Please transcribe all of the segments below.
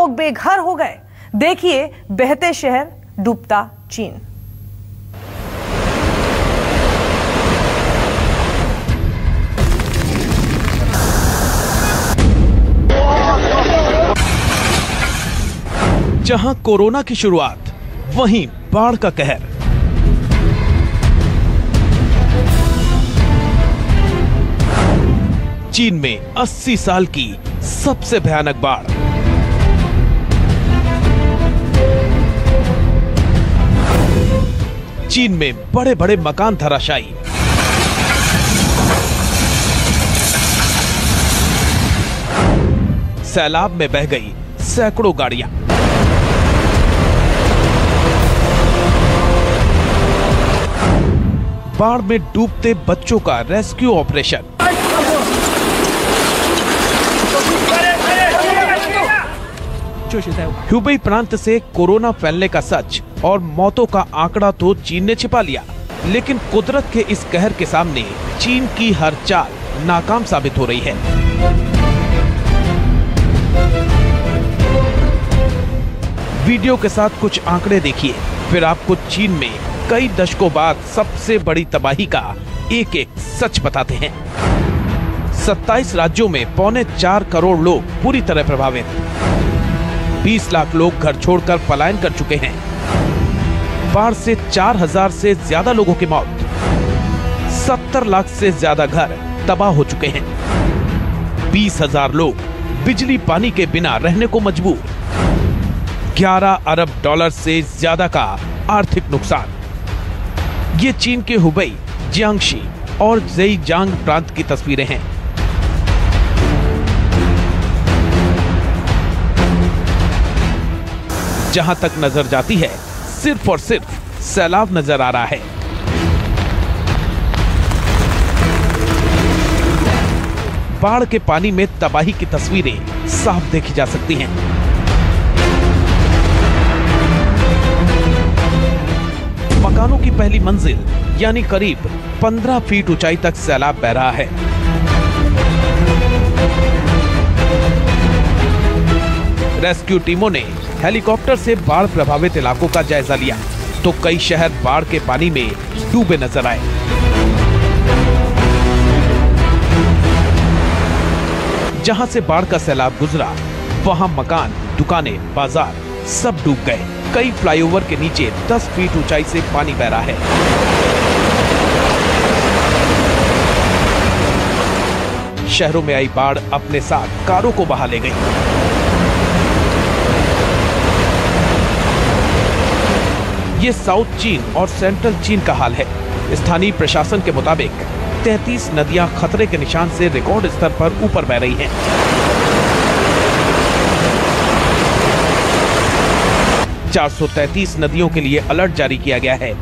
लोग बेघर हो गए। देखिए बहते शहर, डूबता चीन। जहां कोरोना की शुरुआत, वहीं बाढ़ का कहर। चीन में 80 साल की सबसे भयानक बाढ़। चीन में बड़े बड़े मकान धराशायी। सैलाब में बह गई सैकड़ों गाड़ियां। बाढ़ में डूबते बच्चों का रेस्क्यू ऑपरेशन। ह्यूबेई प्रांत से कोरोना फैलने का सच और मौतों का आंकड़ा तो चीन ने छिपा लिया, लेकिन कुदरत के इस कहर के सामने चीन की हर चाल नाकाम साबित हो रही है। वीडियो के साथ कुछ आंकड़े देखिए, फिर आपको चीन में कई दशकों बाद सबसे बड़ी तबाही का एक एक सच बताते हैं। 27 राज्यों में 3.25 करोड़ लोग पूरी तरह प्रभावित। 20 लाख लोग घर छोड़कर पलायन कर चुके हैं। बाढ़ से 4000 से ज्यादा लोगों की मौत। 70 लाख से ज्यादा घर तबाह हो चुके हैं। 20,000 लोग बिजली पानी के बिना रहने को मजबूर। 11 अरब डॉलर से ज्यादा का आर्थिक नुकसान। ये चीन के हुबेई, जियांगशी और ज़ेइजियांग प्रांत की तस्वीरें हैं। जहां तक नजर जाती है, सिर्फ और सिर्फ सैलाब नजर आ रहा है। बाढ़ के पानी में तबाही की तस्वीरें साफ देखी जा सकती हैं। मकानों की पहली मंजिल यानी करीब 15 फीट ऊंचाई तक सैलाब बह रहा है। रेस्क्यू टीमों ने हेलीकॉप्टर से बाढ़ प्रभावित इलाकों का जायजा लिया, तो कई शहर बाढ़ के पानी में डूबे नजर आए। जहां से बाढ़ का सैलाब गुजरा, वहां मकान, दुकानें, बाजार सब डूब गए। कई फ्लाईओवर के नीचे 10 फीट ऊंचाई से पानी बह रहा है। शहरों में आई बाढ़ अपने साथ कारों को बहा ले गई। ये साउथ चीन और सेंट्रल चीन का हाल है। स्थानीय प्रशासन के मुताबिक 33 नदियां खतरे के निशान से रिकॉर्ड स्तर पर ऊपर बह रही हैं। 433 नदियों के लिए अलर्ट जारी किया गया है।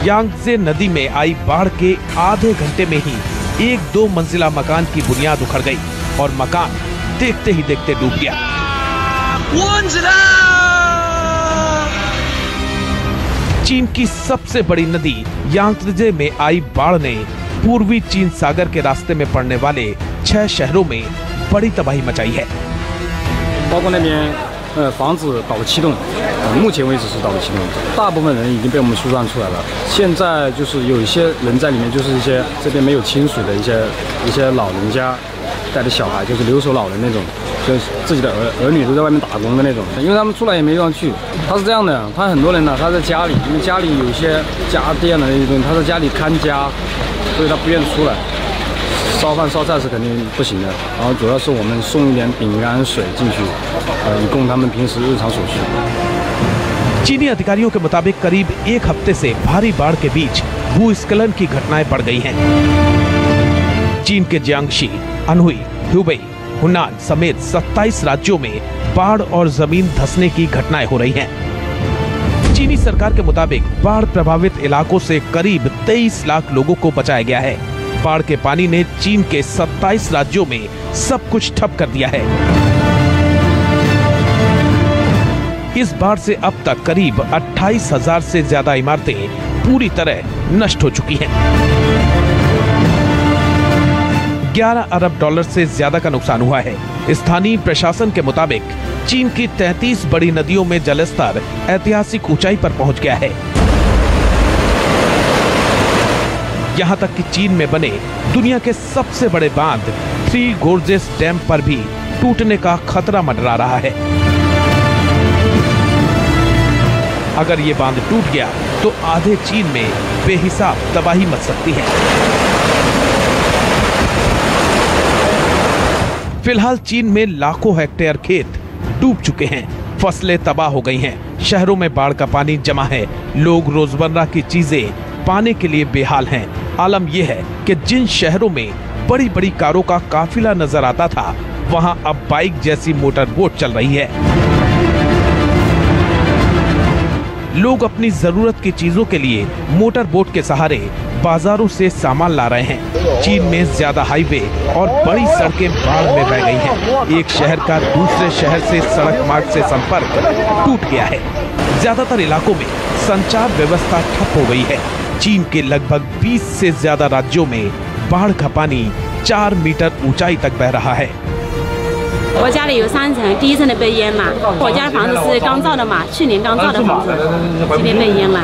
यांगत्से नदी में आई बाढ़ के आधे घंटे में ही 1-2 मंजिला मकान की बुनियाद उखड़ गई और मकान देखते ही देखते डूब गया। चीन की सबसे बड़ी नदी यांगत्से में आई बाढ़ ने पूर्वी चीन सागर के रास्ते में पड़ने वाले 6 शहरों में बड़ी तबाही मचाई है। 包括那边房子倒了7栋，目前为止是倒了7栋，大部分人已经被我们疏散出来了。现在就是有一些人在里面，就是一些这边没有亲属的一些老人家带着小孩，就是留守老人那种，就是自己的儿女都在外面打工的那种，因为他们出来也没地方去。他是这样的，他很多人呢，他在家里，因为家里有一些家电的那些东西，他在家里看家，所以他不愿意出来。 烧饭烧菜是肯定不行的，然后主要是我们送一点饼干、水进去，以供他们平时日常所需。 चीनी अधिकारियों के मुताबिक करीब 1 हफ्ते से भारी बाढ़ के बीच भूस्खलन की घटनाएं बढ़ गई हैं। चीन के जियांगशी, अनहुई, ह्यूबेई, हुनान समेत 27 राज्यों में बाढ़ और जमीन धंसने की घटनाएं हो रही हैं। चीनी सरकार के मुताबिक बाढ़ प्रभावित इलाकों से करीब 23 लाख लोगों को बचाया गया है। बाढ़ के पानी ने चीन के 27 राज्यों में सब कुछ ठप कर दिया है। इस बाढ़ से अब तक करीब 28,000 से ज्यादा इमारतें पूरी तरह नष्ट हो चुकी हैं। 11 अरब डॉलर से ज्यादा का नुकसान हुआ है। स्थानीय प्रशासन के मुताबिक चीन की 33 बड़ी नदियों में जलस्तर ऐतिहासिक ऊंचाई पर पहुंच गया है। यहां तक कि चीन में बने दुनिया के सबसे बड़े बांध थ्री गोर्जेस डैम पर भी टूटने का खतरा मंडरा रहा है। अगर ये बांध टूट गया तो आधे चीन में बेहिसाब तबाही मच सकती है। फिलहाल चीन में लाखों हेक्टेयर खेत डूब चुके हैं, फसलें तबाह हो गई हैं, शहरों में बाढ़ का पानी जमा है, लोग रोजमर्रा की चीजें पाने के लिए बेहाल हैं। आलम यह है कि जिन शहरों में बड़ी बड़ी कारों का काफिला नजर आता था, वहां अब बाइक जैसी मोटर बोट चल रही है। लोग अपनी जरूरत की चीजों के लिए मोटर बोट के सहारे बाजारों से सामान ला रहे हैं। चीन में ज्यादा हाईवे और बड़ी सड़कें बाढ़ में बह गई हैं। एक शहर का दूसरे शहर से सड़क मार्ग से संपर्क टूट गया है। ज्यादातर इलाकों में संचार व्यवस्था ठप हो गई है। चीन के लगभग 20 से ज्यादा राज्यों में बाढ़ का पानी 4 मीटर ऊंचाई तक बह रहा है। 我家里有3层，第1层的被淹了。我家房子是刚造的嘛，去年刚造的房子，今年被淹了。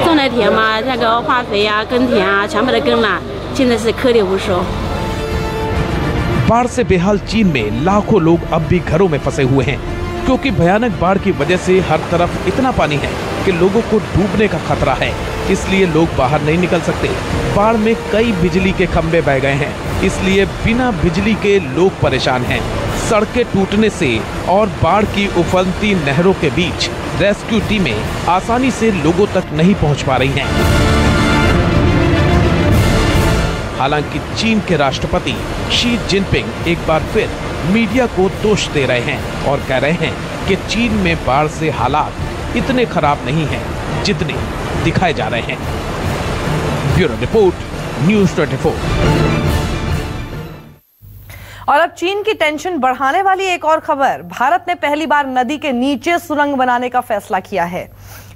种的田嘛，那个化肥啊、耕田啊，全把它耕了，现在是颗粒无收。 बाढ़ से बेहाल चीन में लाखों लोग अब भी घरों में फंसे हुए हैं, क्योंकि भयानक बाढ़ की वजह से हर तरफ इतना पानी है कि लोगों को डूबने का खतरा है। इसलिए लोग बाहर नहीं निकल सकते। बाढ़ में कई बिजली के खंभे बह गए हैं, इसलिए बिना बिजली के लोग परेशान हैं। सड़कें टूटने से और बाढ़ की उफनती नहरों के बीच रेस्क्यू टीमें आसानी से लोगों तक नहीं पहुंच पा रही हैं। हालांकि चीन के राष्ट्रपति शी जिनपिंग एक बार फिर मीडिया को दोष दे रहे हैं और कह रहे हैं कि चीन में बाढ़ से हालात इतने खराब नहीं हैं जितने दिखाए जा रहे हैं। Bureau report, news 24। और अब चीन की टेंशन बढ़ाने वाली एक और खबर। भारत ने पहली बार नदी के नीचे सुरंग बनाने का फैसला किया है।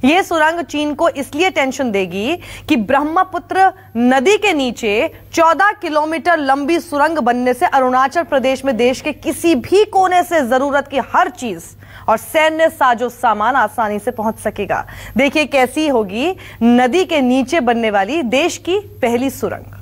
यह सुरंग चीन को इसलिए टेंशन देगी कि ब्रह्मपुत्र नदी के नीचे 14 किलोमीटर लंबी सुरंग बनने से अरुणाचल प्रदेश में देश के किसी भी कोने से जरूरत की हर चीज और सैन्य साजो सामान आसानी से पहुंच सकेगा। देखिए कैसी होगी नदी के नीचे बनने वाली देश की पहली सुरंग।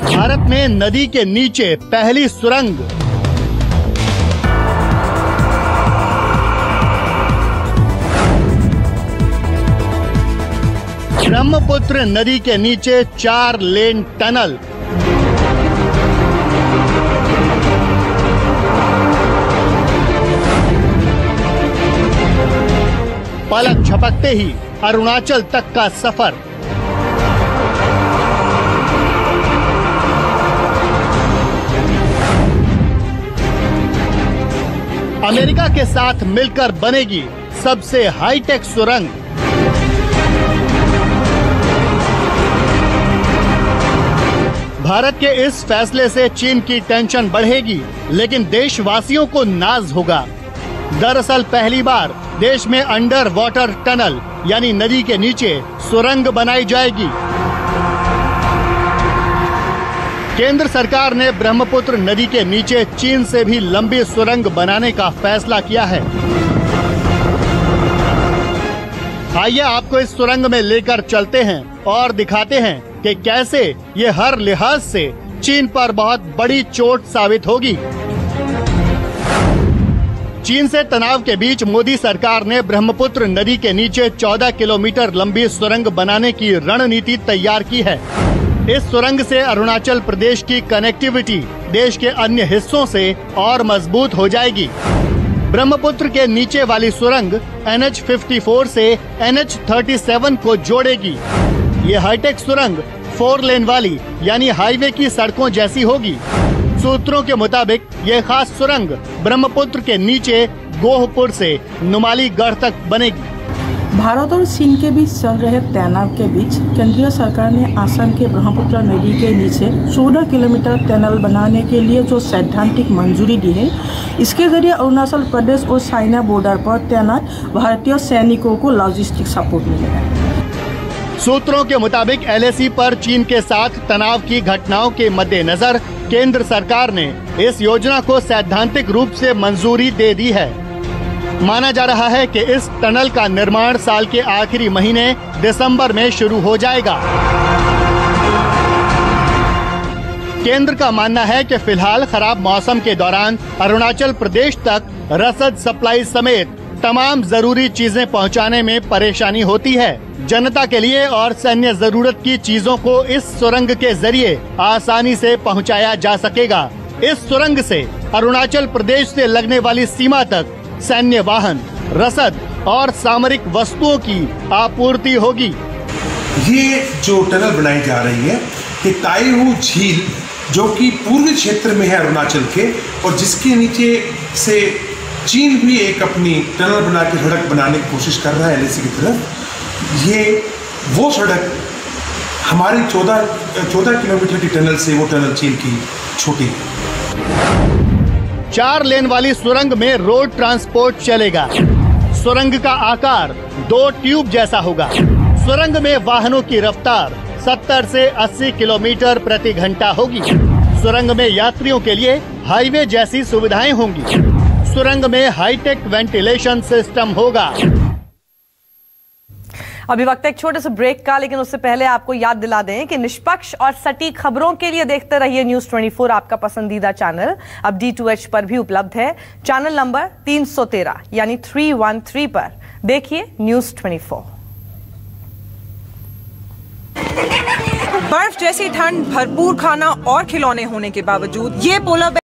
भारत में नदी के नीचे पहली सुरंग। ब्रह्मपुत्र नदी के नीचे 4 लेन टनल। पलक झपकते ही अरुणाचल तक का सफर। अमेरिका के साथ मिलकर बनेगी सबसे हाईटेक सुरंग। भारत के इस फैसले से चीन की टेंशन बढ़ेगी, लेकिन देशवासियों को नाज होगा। दरअसल पहली बार देश में अंडर वाटर टनल यानी नदी के नीचे सुरंग बनाई जाएगी। केंद्र सरकार ने ब्रह्मपुत्र नदी के नीचे चीन से भी लंबी सुरंग बनाने का फैसला किया है। आइए आपको इस सुरंग में लेकर चलते हैं और दिखाते हैं कि कैसे ये हर लिहाज से चीन पर बहुत बड़ी चोट साबित होगी। चीन से तनाव के बीच मोदी सरकार ने ब्रह्मपुत्र नदी के नीचे 14 किलोमीटर लंबी सुरंग बनाने की रणनीति तैयार की है। इस सुरंग से अरुणाचल प्रदेश की कनेक्टिविटी देश के अन्य हिस्सों से और मजबूत हो जाएगी। ब्रह्मपुत्र के नीचे वाली सुरंग NH54 से NH37 को जोड़ेगी। ये हाईटेक सुरंग 4 लेन वाली यानी हाईवे की सड़कों जैसी होगी। सूत्रों के मुताबिक ये खास सुरंग ब्रह्मपुत्र के नीचे गोहपुर से नुमालीगढ़ तक बनेगी। भारत और चीन के बीच चल रहे तनाव के बीच केंद्रीय सरकार ने असम के ब्रह्मपुत्र नदी के नीचे 14 किलोमीटर टनल बनाने के लिए जो सैद्धांतिक मंजूरी दी है, इसके जरिए अरुणाचल प्रदेश और चाइना बॉर्डर पर तैनात भारतीय सैनिकों को लॉजिस्टिक सपोर्ट मिलेगा। सूत्रों के मुताबिक LAC पर चीन के साथ तनाव की घटनाओं के मद्देनजर केंद्र सरकार ने इस योजना को सैद्धांतिक रूप से मंजूरी दे दी है। माना जा रहा है कि इस टनल का निर्माण साल के आखिरी महीने दिसंबर में शुरू हो जाएगा। केंद्र का मानना है कि फिलहाल खराब मौसम के दौरान अरुणाचल प्रदेश तक रसद सप्लाई समेत तमाम जरूरी चीजें पहुंचाने में परेशानी होती है। जनता के लिए और सैन्य जरूरत की चीजों को इस सुरंग के जरिए आसानी से पहुंचाया जा सकेगा। इस सुरंग से अरुणाचल प्रदेश से लगने वाली सीमा तक सैन्य वाहन, रसद और सामरिक वस्तुओं की आपूर्ति होगी। ये जो टनल बनाई जा रही है कि ताइहू झील जो कि पूर्वी क्षेत्र में है अरुणाचल के, और जिसके नीचे से चीन भी एक अपनी टनल बना के सड़क बनाने की कोशिश कर रहा है LAC की तरफ। ये वो सड़क हमारी 14 किलोमीटर की टनल से वो टनल चीन की छोटी है। 4 लेन वाली सुरंग में रोड ट्रांसपोर्ट चलेगा। सुरंग का आकार 2 ट्यूब जैसा होगा। सुरंग में वाहनों की रफ्तार 70 से 80 किलोमीटर प्रति घंटा होगी। सुरंग में यात्रियों के लिए हाईवे जैसी सुविधाएं होंगी। सुरंग में हाईटेक वेंटिलेशन सिस्टम होगा। अभी वक्त एक छोटे से ब्रेक का, लेकिन उससे पहले आपको याद दिला दें कि निष्पक्ष और सटीक खबरों के लिए देखते रहिए न्यूज 24, आपका पसंदीदा चैनल। अब D2H पर भी उपलब्ध है। चैनल नंबर 313 यानी 313 पर देखिए न्यूज 24। बर्फ जैसी ठंड, भरपूर खाना और खिलौने होने के बावजूद ये पोलर